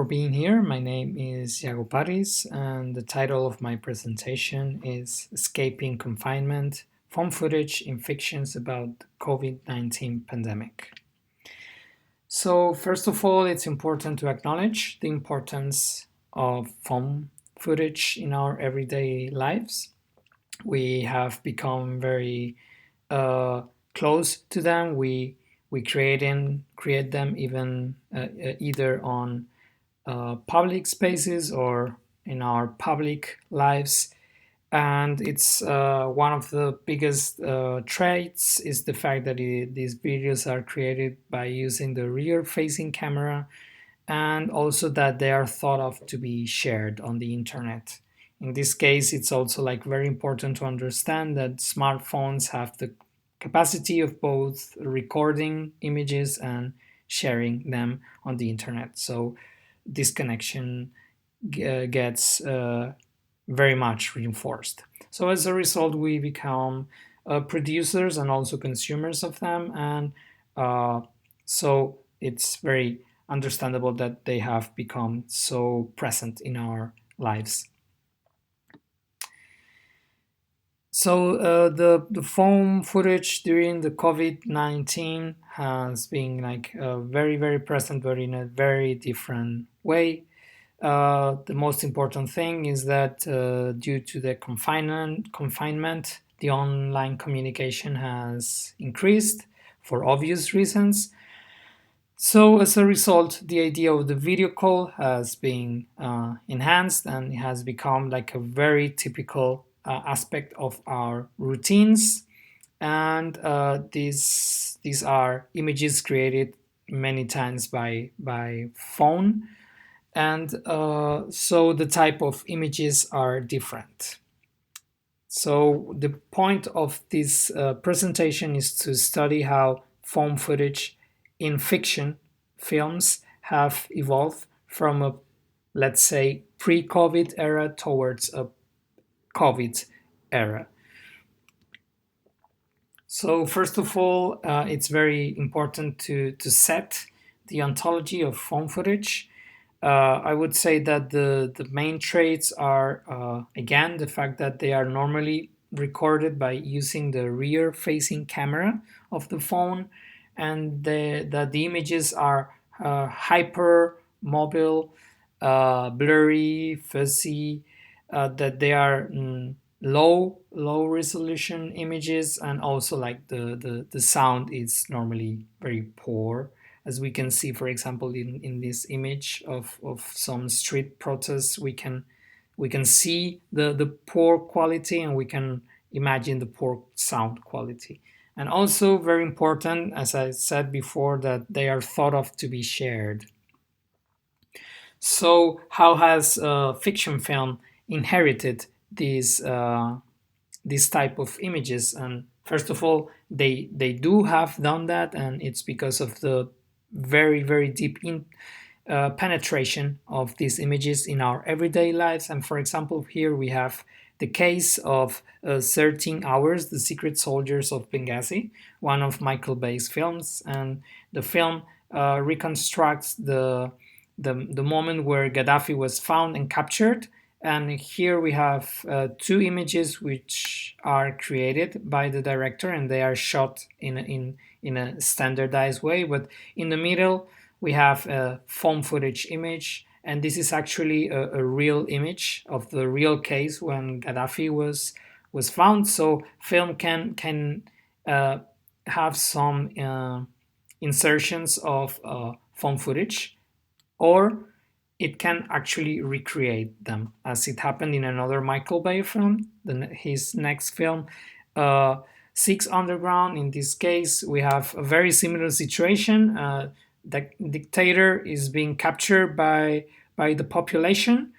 For being here. My name is Iago Paris, and the title of my presentation is Escaping Confinement, Phone Footage in Fictions about the COVID-19 Pandemic. So first of all, it's important to acknowledge the importance of phone footage in our everyday lives. We have become very close to them. We create them even either on public spaces or in our public lives. And it's one of the biggest traits is the fact that these videos are created by using the rear facing camera, and also that they are thought of to be shared on the internet. In this case, it's also like very important to understand that smartphones have the capacity of both recording images and sharing them on the internet. So this connection gets very much reinforced. So as a result, we become producers and also consumers of them, and so it's very understandable that they have become so present in our lives. So the phone footage during the COVID-19 has been like very present, but in a very different way. The most important thing is that due to the confinement, the online communication has increased for obvious reasons. So as a result, the idea of the video call has been enhanced, and it has become like a very typical aspect of our routines. And these are images created many times by phone, and so the type of images are different. So the point of this presentation is to study how phone footage in fiction films have evolved from a, let's say, pre-COVID era towards a COVID era. So first of all, it's very important to set the ontology of phone footage. I would say that the main traits are, again, the fact that they are normally recorded by using the rear facing camera of the phone, and that the images are hyper mobile, blurry, fuzzy, that they are low resolution images, and also like the sound is normally very poor, as we can see, for example, in this image of some street protests. We can see the poor quality, and we can imagine the poor sound quality. And also very important, as I said before, that they are thought of to be shared. So how has fiction film inherited these type of images? And first of all, they do have done that, and it's because of the very deep penetration of these images in our everyday lives. And for example, here we have the case of 13 Hours, The Secret Soldiers of Benghazi, one of Michael Bay's films. And the film reconstructs the moment where Gaddafi was found and captured. And here we have two images which are created by the director, and they are shot in a standardized way. But in the middle, we have a phone footage image, and this is actually a real image of the real case when Gaddafi was found. So film can have some insertions of phone footage, or it can actually recreate them, as it happened in another Michael Bay film, his next film, Six Underground. In this case, we have a very similar situation. The dictator is being captured by the population,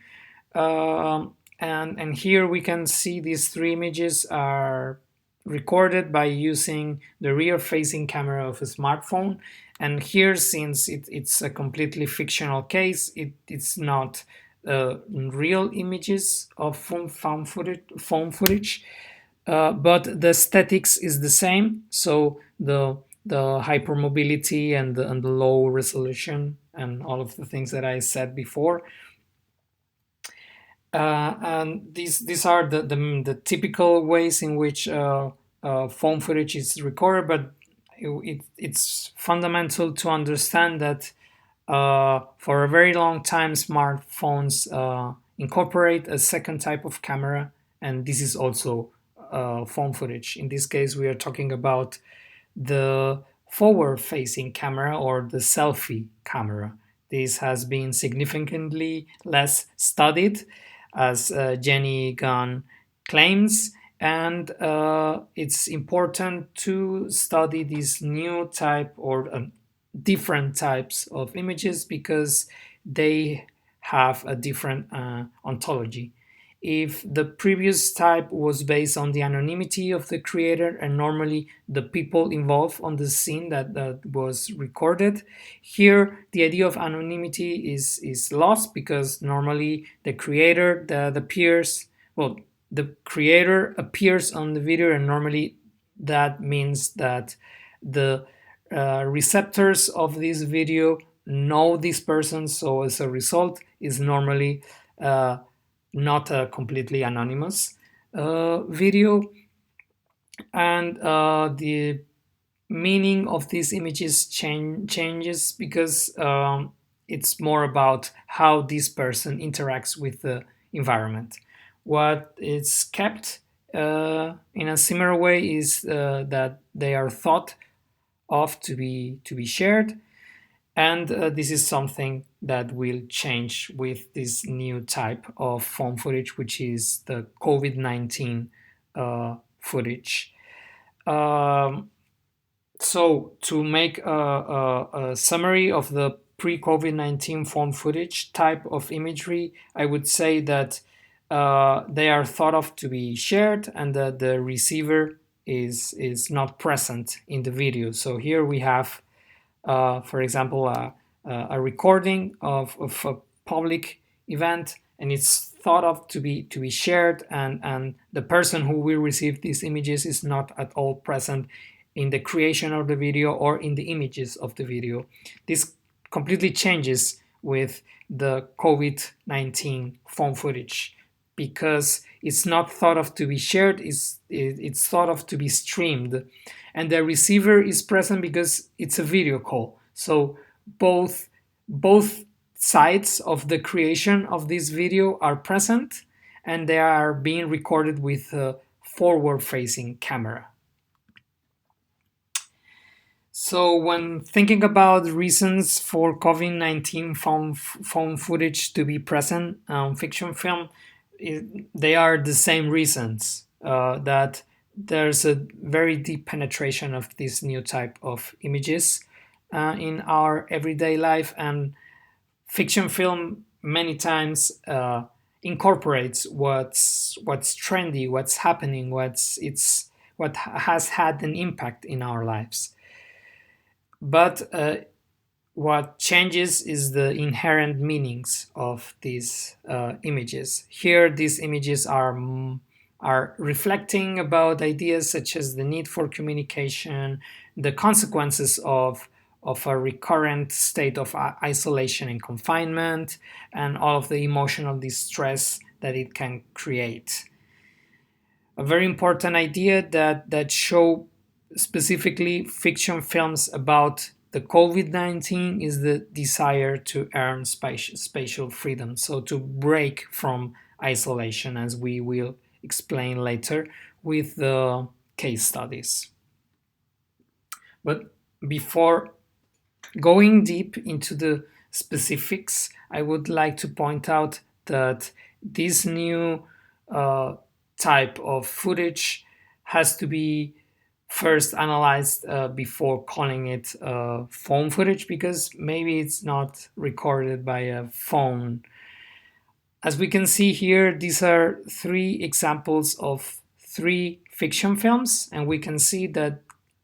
and here we can see these three images are recorded by using the rear-facing camera of a smartphone. And here, since it's a completely fictional case, it's not real images of phone footage, but the aesthetics is the same. So the hypermobility and the low resolution and all of the things that I said before. And these are the typical ways in which phone footage is recorded, but it's fundamental to understand that for a very long time, smartphones incorporate a second type of camera, and this is also phone footage. In this case, we are talking about the forward-facing camera or the selfie camera. This has been significantly less studied, as Jenny Gunn claims, and it's important to study this new type or different types of images because they have a different ontology. If the previous type was based on the anonymity of the creator and normally the people involved on the scene that was recorded, here the idea of anonymity is lost because normally the creator that appears, well, the creator appears on the video, and normally that means that the receptors of this video know this person, so as a result is normally not a completely anonymous video. And the meaning of these images changes because it's more about how this person interacts with the environment. What is kept in a similar way is that they are thought of to be shared, and this is something that will change with this new type of phone footage, which is the COVID-19 footage. Um, so, to make a summary of the pre-COVID-19 phone footage type of imagery, I would say that they are thought of to be shared, and that the receiver is not present in the video. So here we have for example, a recording of a public event, and it's thought of to be shared, and the person who will receive these images is not at all present in the creation of the video or in the images of the video. This completely changes with the COVID-19 phone footage because it's not thought of to be shared, it's thought of to be streamed, and the receiver is present because it's a video call. So both sides of the creation of this video are present, and they are being recorded with a forward-facing camera. So when thinking about reasons for COVID-19 phone footage to be present on fiction film, they are the same reasons that there's a very deep penetration of this new type of images in our everyday life, and fiction film many times incorporates what's trendy, what's happening, what has had an impact in our lives. But what changes is the inherent meanings of these images. Here, these images are reflecting about ideas such as the need for communication, the consequences of a recurrent state of isolation and confinement, and all of the emotional distress that it can create. A very important idea that show specifically fiction films about the COVID-19 is the desire to earn spatial freedom, so to break from isolation, as we will explain later with the case studies. But before going deep into the specifics, I would like to point out that this new type of footage has to be first analyzed before calling it phone footage, because maybe it's not recorded by a phone. As we can see here, these are three examples of three fiction films, and we can see that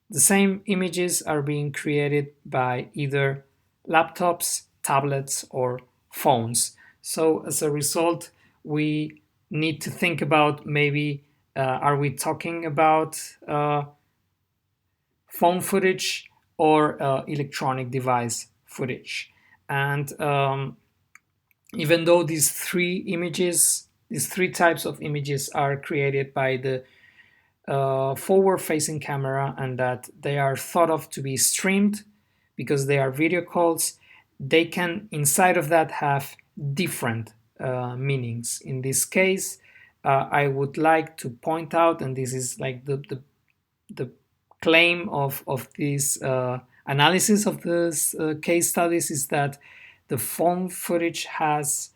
the same images are being created by either laptops, tablets, or phones. So as a result, we need to think about maybe are we talking about phone footage or electronic device footage? And even though these three types of images are created by the forward-facing camera, and that they are thought of to be streamed because they are video calls, they can inside of that have different meanings. In this case, I would like to point out, and this is like the claim of this analysis of this case studies, is that the phone footage has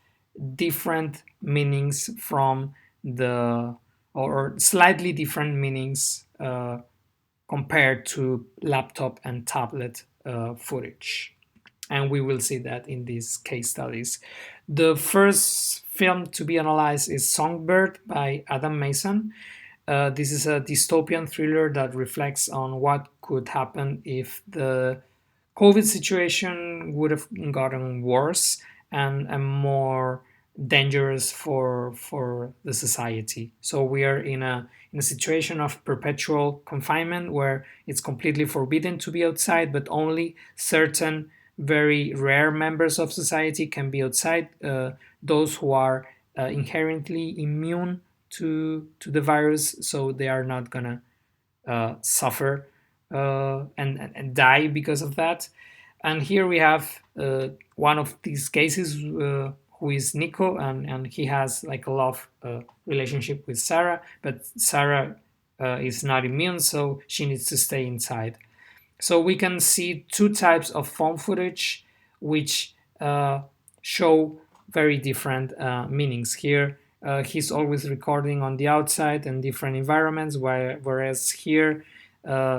different meanings from the or slightly different meanings compared to laptop and tablet footage. And we will see that in these case studies. The first film to be analyzed is Songbird by Adam Mason. This is a dystopian thriller that reflects on what could happen if the COVID situation would have gotten worse and more dangerous for the society. So we are in a situation of perpetual confinement where it's completely forbidden to be outside, but only certain very rare members of society can be outside. Those who are inherently immune to the virus, so they are not gonna suffer and die because of that. And here we have one of these cases who is Nico, and he has like a love relationship with Sarah, but Sarah is not immune, so she needs to stay inside. So we can see two types of phone footage which show very different meanings. Here he's always recording on the outside and different environments, whereas here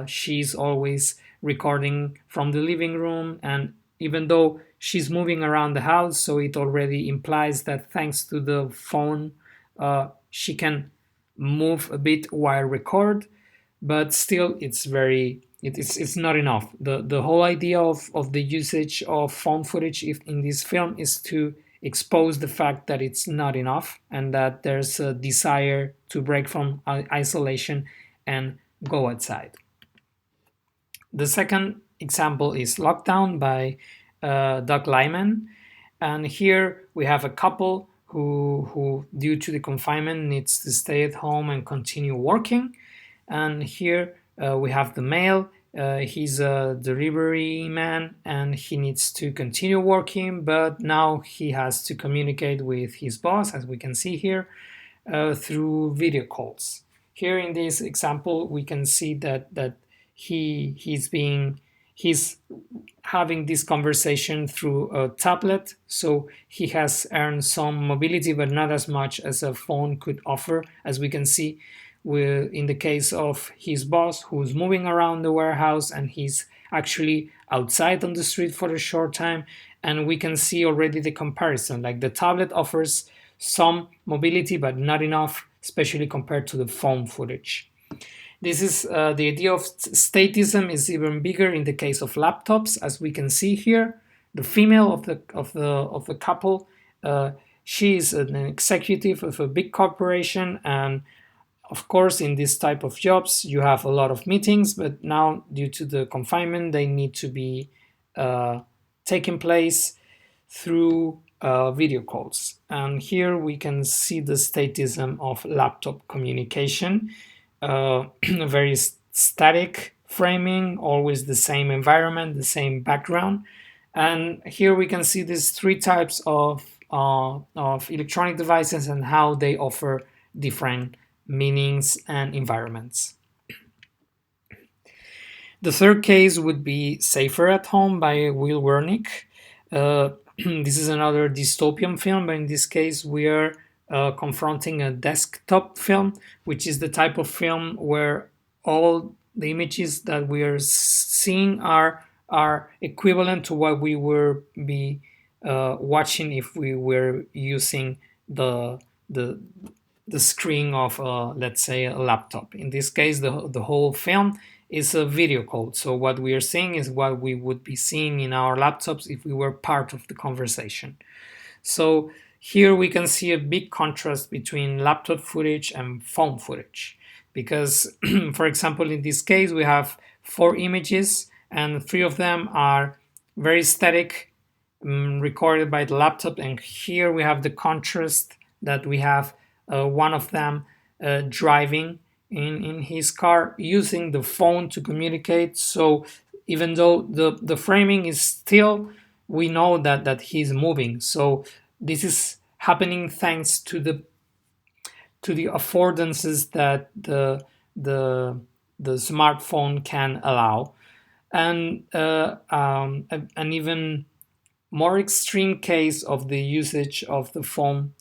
she's always recording from the living room. And even though she's moving around the house, so it already implies that thanks to the phone she can move a bit while record, but still it's not enough. The whole idea of the usage of phone footage in this film is to expose the fact that it's not enough, and that there's a desire to break from isolation and go outside. The second example is Lockdown by Doug Lyman. And here we have a couple who, due to the confinement, needs to stay at home and continue working. And here we have the male. He's a delivery man and he needs to continue working, but now he has to communicate with his boss, as we can see here, through video calls. Here in this example, we can see that he's having this conversation through a tablet, so he has earned some mobility, but not as much as a phone could offer, as we can see in the case of his boss, who's moving around the warehouse and he's actually outside on the street for a short time. And we can see already the comparison, like the tablet offers some mobility but not enough, especially compared to the phone footage. This is the idea of statism is even bigger in the case of laptops, as we can see here. The female of the couple, she is an executive of a big corporation, and of course, in this type of jobs, you have a lot of meetings, but now due to the confinement, they need to be taking place through video calls. And here we can see the statism of laptop communication. Very static framing, always the same environment, the same background. And here we can see these three types of electronic devices and how they offer different meanings and environments. The third case would be Safer at Home by Will Wernick. This is another dystopian film, but in this case we are confronting a desktop film, which is the type of film where all the images that we are seeing are equivalent to what we were be watching if we were using the screen of, let's say, a laptop. In this case, the whole film is a video call. So what we are seeing is what we would be seeing in our laptops if we were part of the conversation. So here we can see a big contrast between laptop footage and phone footage. Because, for example, in this case, we have 4 images and 3 of them are very static recorded by the laptop, and here we have the contrast that we have one of them driving in his car using the phone to communicate. So even though the framing is still, we know that he's moving. So this is happening thanks to the affordances that the the smartphone can allow. And an even more extreme case of the usage of the phone,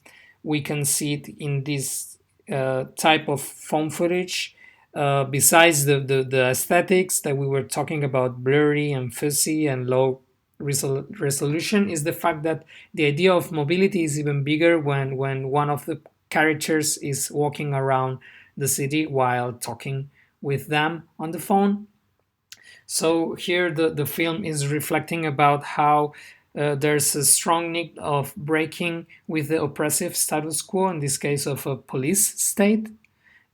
we can see it in this type of phone footage. Besides the aesthetics that we were talking about, blurry and fuzzy and low resolution, is the fact that the idea of mobility is even bigger when one of the characters is walking around the city while talking with them on the phone. So here the film is reflecting about how there's a strong need of breaking with the oppressive status quo, in this case of a police state,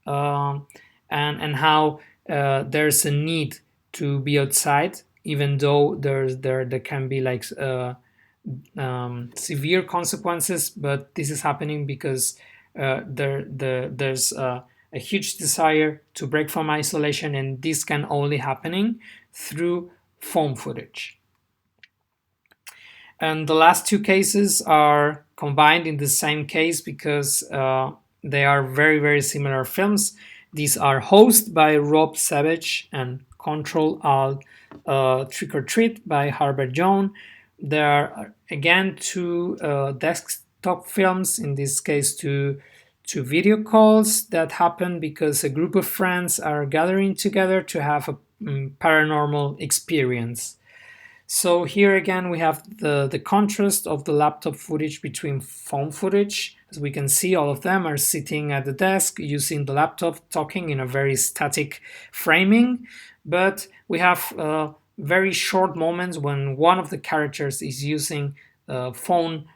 um, and how there's a need to be outside, even though there can be like severe consequences. But this is happening because there's a huge desire to break from isolation, and this can only happening through phone footage. And the last two cases are combined in the same case because they are very, very similar films. These are Host by Rob Savage and Control Alt Trick or Treat by Harvard Jones. There are again two desktop films, in this case two video calls that happen because a group of friends are gathering together to have a paranormal experience. So here again we have the contrast of the laptop footage between phone footage. As we can see, all of them are sitting at the desk using the laptop, talking in a very static framing. But we have very short moments when one of the characters is using phone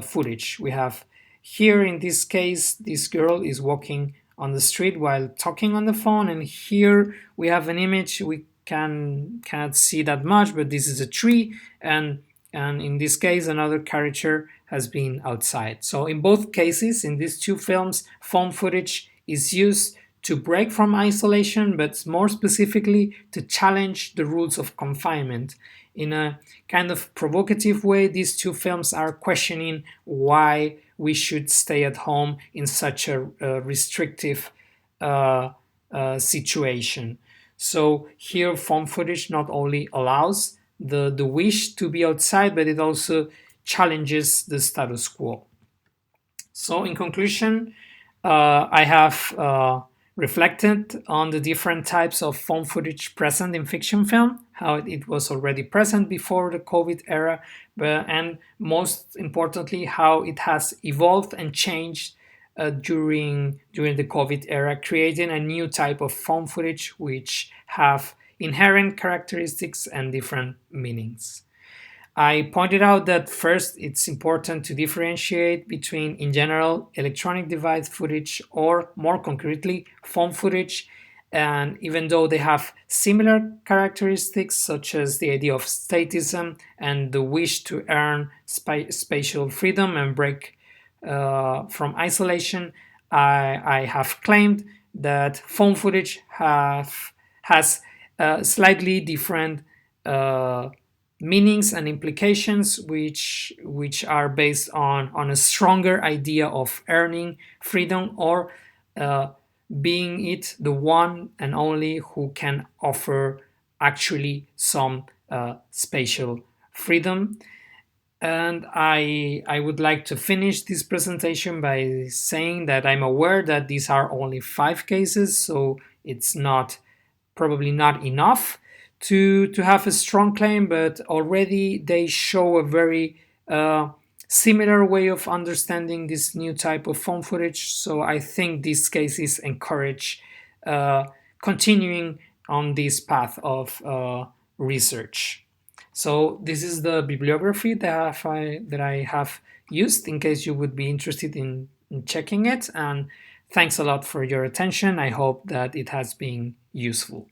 footage. We have here in this case, this girl is walking on the street while talking on the phone, and here we have an image we cannot see that much, but this is a tree, and in this case another character has been outside. So in both cases, in these two films, phone footage is used to break from isolation, but more specifically to challenge the rules of confinement. In a kind of provocative way, these two films are questioning why we should stay at home in such a restrictive situation. So here phone footage not only allows the wish to be outside, but it also challenges the status quo. So in conclusion, I have reflected on the different types of phone footage present in fiction film, how it was already present before the COVID era, and most importantly, how it has evolved and changed during the COVID era, creating a new type of phone footage which have inherent characteristics and different meanings. I pointed out that first it's important to differentiate between, in general, electronic device footage or, more concretely, phone footage. And even though they have similar characteristics, such as the idea of statism and the wish to earn spatial freedom and break from isolation, I have claimed that phone footage has slightly different meanings and implications, which are based on a stronger idea of earning freedom, or being it the one and only who can offer actually some spatial freedom. And I would like to finish this presentation by saying that I'm aware that these are only 5 cases, so it's probably not enough to have a strong claim, but already they show a very similar way of understanding this new type of phone footage. So I think these cases encourage continuing on this path of research. So this is the bibliography that I have used in case you would be interested in checking it. And thanks a lot for your attention. I hope that it has been useful.